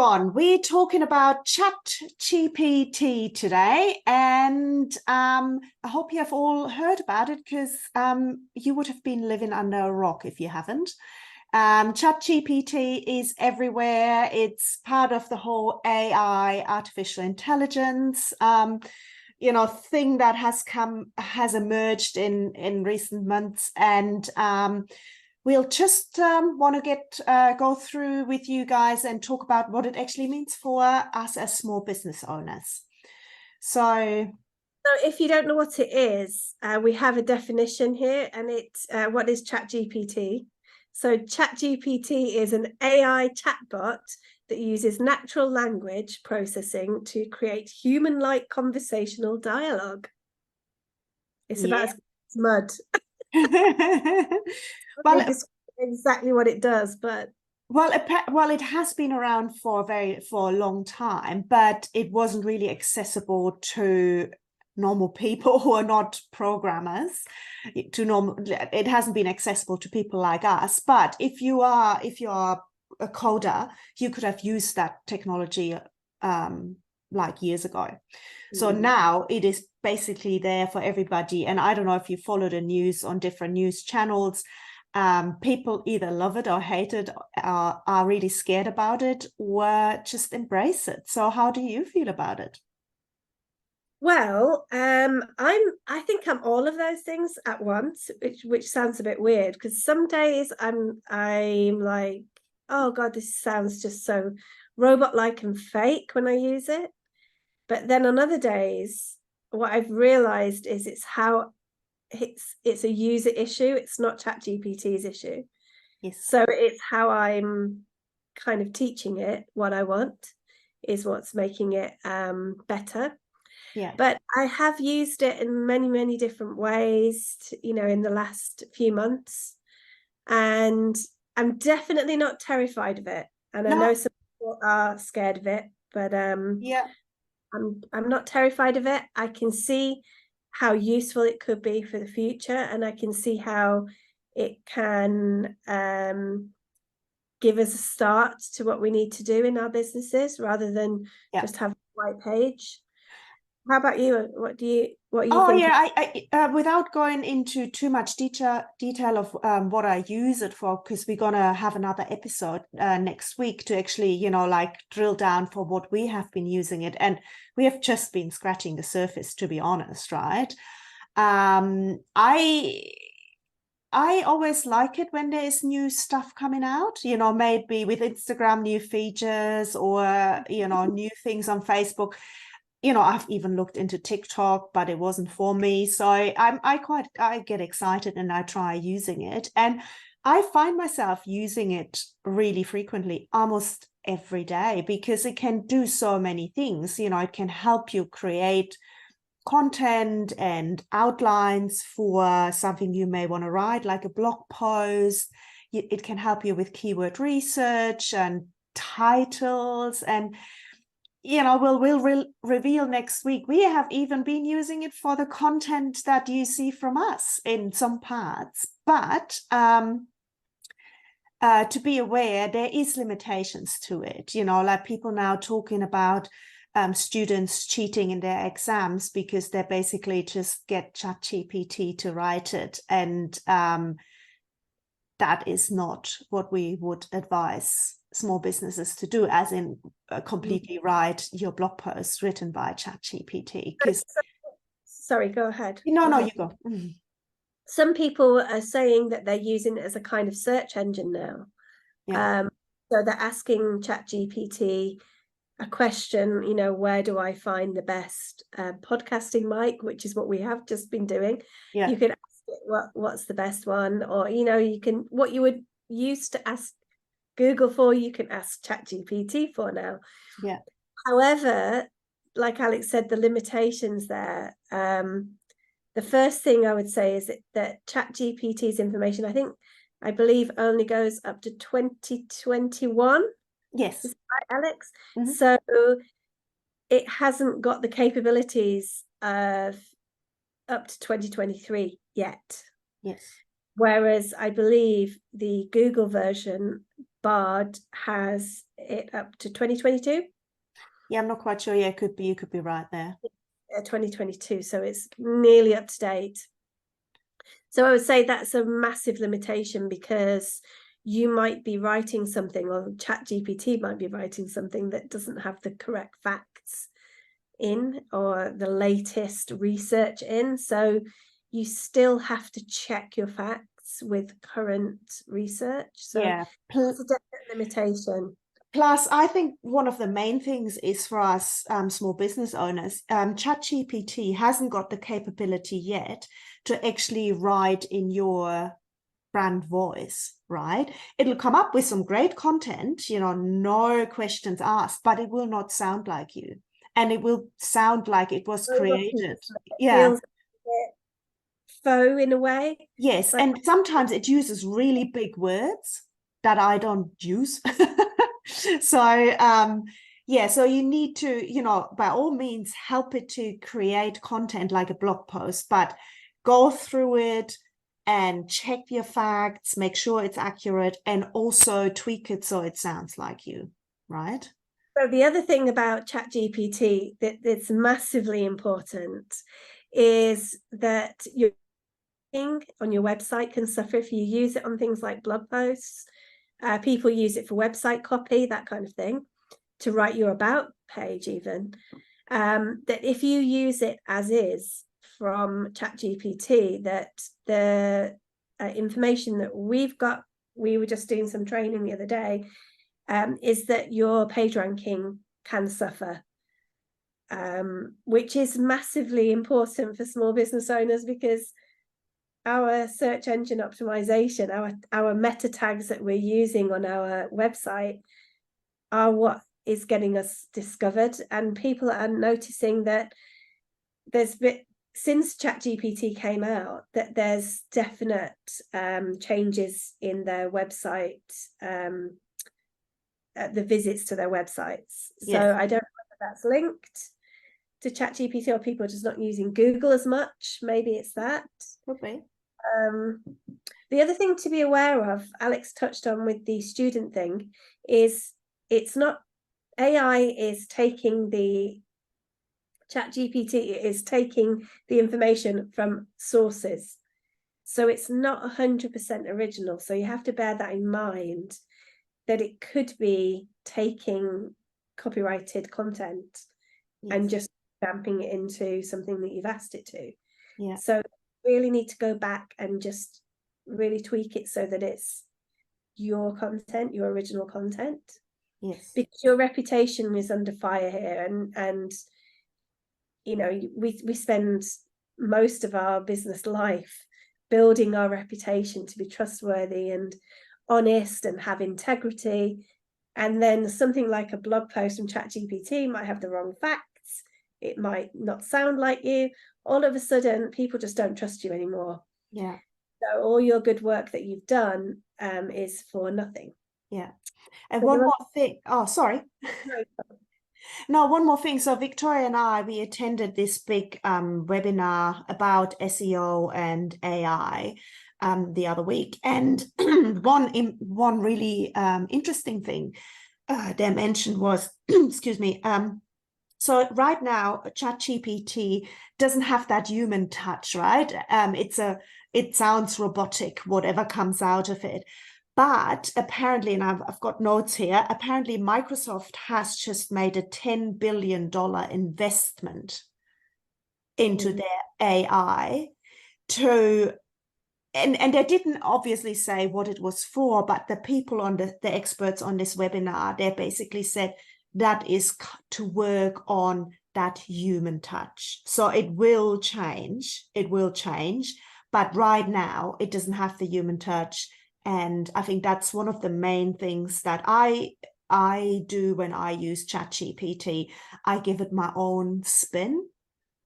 everyone. We're talking about ChatGPT today, and I hope you have all heard about it because you would have been living under a rock if you haven't. ChatGPT is everywhere. It's part of the whole AI, artificial intelligence, thing that has emerged in recent months, and we'll just want to go through with you guys and talk about what it actually means for us as small business owners. So if you don't know what it is, we have a definition here, and it's what is ChatGPT? So ChatGPT is an AI chatbot that uses natural language processing to create human-like conversational dialogue. It's about mud. Well, exactly what it does, but it has been around for a long time, but it wasn't really accessible to normal people who are not programmers. It hasn't been accessible to people like us. But if you are a coder, you could have used that technology like years ago. So now it is basically there for everybody. And I don't know if you follow the news on different news channels. People either love it or hate it, are really scared about it, or just embrace it. So how do you feel about it? Well, I think I'm all of those things at once, which sounds a bit weird, because some days I'm like, oh God, this sounds just so robot-like and fake when I use it. But then on other days, what I've realized is it's a user issue. It's not ChatGPT's issue. Yes. So it's how I'm kind of teaching it what I want is what's making it better. Yeah. But I have used it in many, many different ways, in the last few months. And I'm definitely not terrified of it. And I know some people are scared of it, but yeah. I'm not terrified of it. I can see how useful it could be for the future, and I can see how it can give us a start to what we need to do in our businesses rather than just have a white page. How about you? What are you thinking? I without going into too much detail of what I use it for, because we're gonna have another episode next week to actually drill down for what we have been using it, and we have just been scratching the surface, to be honest, right? I always like it when there is new stuff coming out, maybe with Instagram, new features, or new things on Facebook. I've even looked into TikTok, but it wasn't for me. So I get excited and I try using it. And I find myself using it really frequently, almost every day, because it can do so many things. It can help you create content and outlines for something you may want to write, like a blog post. It can help you with keyword research and titles, and we'll reveal next week. We have even been using it for the content that you see from us in some parts. But to be aware, there is limitations to it. Like people now talking about students cheating in their exams because they basically just get ChatGPT to write it. And that is not what we would advise small businesses to do, as in completely write your blog post written by ChatGPT. Sorry, go ahead. No, you go. Some people are saying that they're using it as a kind of search engine now. Yeah. So they're asking ChatGPT a question, where do I find the best podcasting mic, which is what we have just been doing. Yeah. You can ask it what's the best one, or you can, what you would used to ask Google for, you can ask ChatGPT for now. Yeah. However, like Alex said, the limitations there. The first thing I would say is that ChatGPT's information, I believe, only goes up to 2021. Yes. Is that right, Alex? So it hasn't got the capabilities of up to 2023 yet. Yes. Whereas I believe the Google version Bard has it up to 2022. Yeah, I'm not quite sure. Yeah, it could be. You could be right there. 2022, so it's nearly up to date. So I would say that's a massive limitation, because you might be writing something, or ChatGPT might be writing something that doesn't have the correct facts in, or the latest research in. So you still have to check your facts with current research. So Yeah. it's a definite limitation. Plus, I think one of the main things is for us small business owners, ChatGPT hasn't got the capability yet to actually write in your brand voice, right? It'll come up with some great content, no questions asked, but it will not sound like you. And it will sound like it was created. It Yeah. feels a bit faux in a way. Yes. Like, And sometimes it uses really big words that I don't use. So yeah, so you need to, by all means, help it to create content like a blog post, but go through it and check your facts, make sure it's accurate, and also tweak it so it sounds like you, right? so the other thing about ChatGPT that's massively important is that your on your website can suffer if you use it on things like blog posts. People use it for website copy, that kind of thing, to write your about page even. That if you use it as is from ChatGPT, that the information that we've got, we were just doing some training the other day, is that your page ranking can suffer, which is massively important for small business owners, because our search engine optimization, our meta tags that we're using on our website are what is getting us discovered. And people are noticing that there's been, since ChatGPT came out, that there's definite changes in their website, the visits to their websites. So Yes. I don't know if that's linked to ChatGPT, or people are just not using Google as much. Maybe it's that. Okay. The other thing to be aware of, Alex touched on with the student thing, is it's not, AI is taking the ChatGPT is taking the information from sources. So it's not 100% original. So you have to bear that in mind, that it could be taking copyrighted content and just stamping it into something that you've asked it to. Yeah. So really need to go back and just really tweak it so that it's your content, your original content. Yes. Because your reputation is under fire here, and we spend most of our business life building our reputation to be trustworthy and honest and have integrity. And then something like a blog post from ChatGPT might have the wrong facts. It might not sound like you. All of a sudden, people just don't trust you anymore. Yeah. So all your good work that you've done is for nothing. Yeah. And So one more thing. Oh, sorry. Sorry. No, one more thing. So Victoria and I, we attended this big webinar about SEO and AI the other week. And one really interesting thing they mentioned was, excuse me, so right now, ChatGPT doesn't have that human touch, right? It sounds robotic, whatever comes out of it. But apparently, and I've got notes here, apparently Microsoft has just made a $10 billion investment into their AI to, and they didn't obviously say what it was for, but the people on the experts on this webinar, they basically said that is to work on that human touch. So it will change, but right now it doesn't have the human touch. And I think that's one of the main things that I do when I use ChatGPT. I give it my own spin,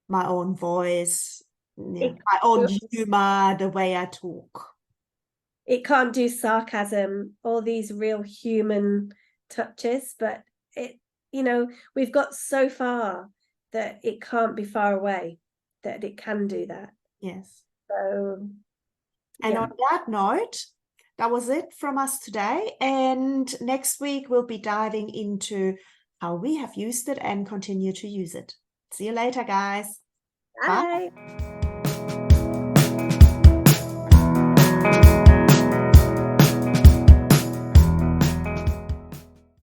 my own voice, my own humor, the way I talk. It can't do sarcasm, all these real human touches, but we've got so far that it can't be far away that it can do that. Yes. So And yeah. on that note, that was it from us today. And next week, we'll be diving into how we have used it and continue to use it. See you later, guys. Bye. Bye.